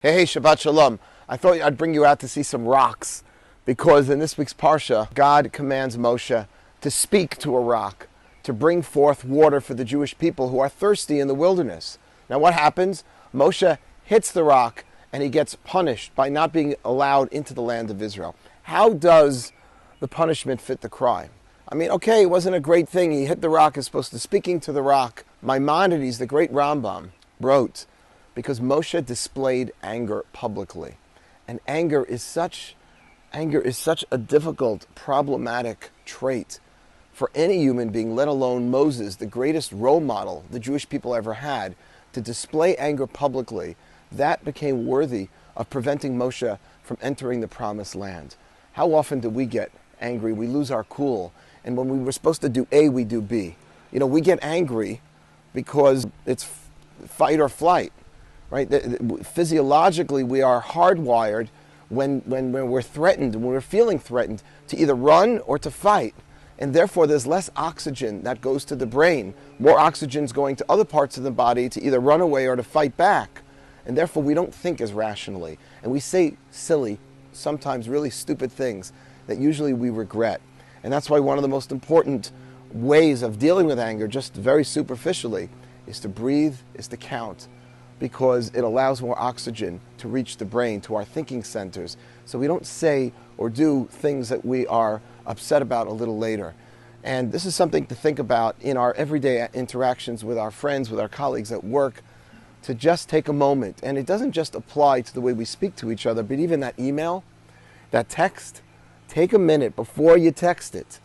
Hey, Shabbat Shalom. I thought I'd bring you out to see some rocks because in this week's parsha, God commands Moshe to speak to a rock, to bring forth water for the Jewish people who are thirsty in the wilderness. Now what happens? Moshe hits the rock and he gets punished by not being allowed into the land of Israel. How does the punishment fit the crime? I mean, okay, it wasn't a great thing. He hit the rock as opposed to speaking to the rock. Maimonides, the great Rambam, wrote, because Moshe displayed anger publicly. And anger is such a difficult, problematic trait for any human being, let alone Moses, the greatest role model the Jewish people ever had, to display anger publicly. That became worthy of preventing Moshe from entering the promised land. How often do we get angry? We lose our cool. And when we were supposed to do A, we do B. You know, we get angry because it's fight or flight. Right? Physiologically, we are hardwired when we're threatened, when we're feeling threatened, to either run or to fight. And therefore, there's less oxygen that goes to the brain. More oxygen is going to other parts of the body to either run away or to fight back. And therefore, we don't think as rationally. And we say silly, sometimes really stupid things that usually we regret. And that's why one of the most important ways of dealing with anger, just very superficially, is to breathe, is to count. Because it allows more oxygen to reach the brain, to our thinking centers. So we don't say or do things that we are upset about a little later. And this is something to think about in our everyday interactions with our friends, with our colleagues at work, to just take a moment. And it doesn't just apply to the way we speak to each other, but even that email, that text, take a minute before you text it.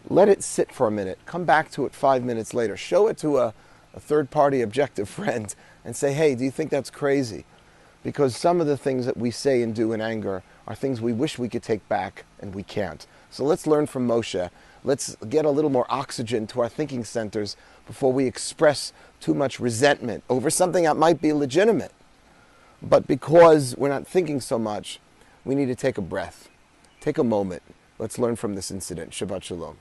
Let it sit for a minute. Come back to it 5 minutes later. Show it to a third-party objective friend and say, hey, do you think that's crazy? Because some of the things that we say and do in anger are things we wish we could take back and we can't. So let's learn from Moshe. Let's get a little more oxygen to our thinking centers before we express too much resentment over something that might be legitimate. But because we're not thinking so much, we need to take a breath. Take a moment. Let's learn from this incident. Shabbat Shalom.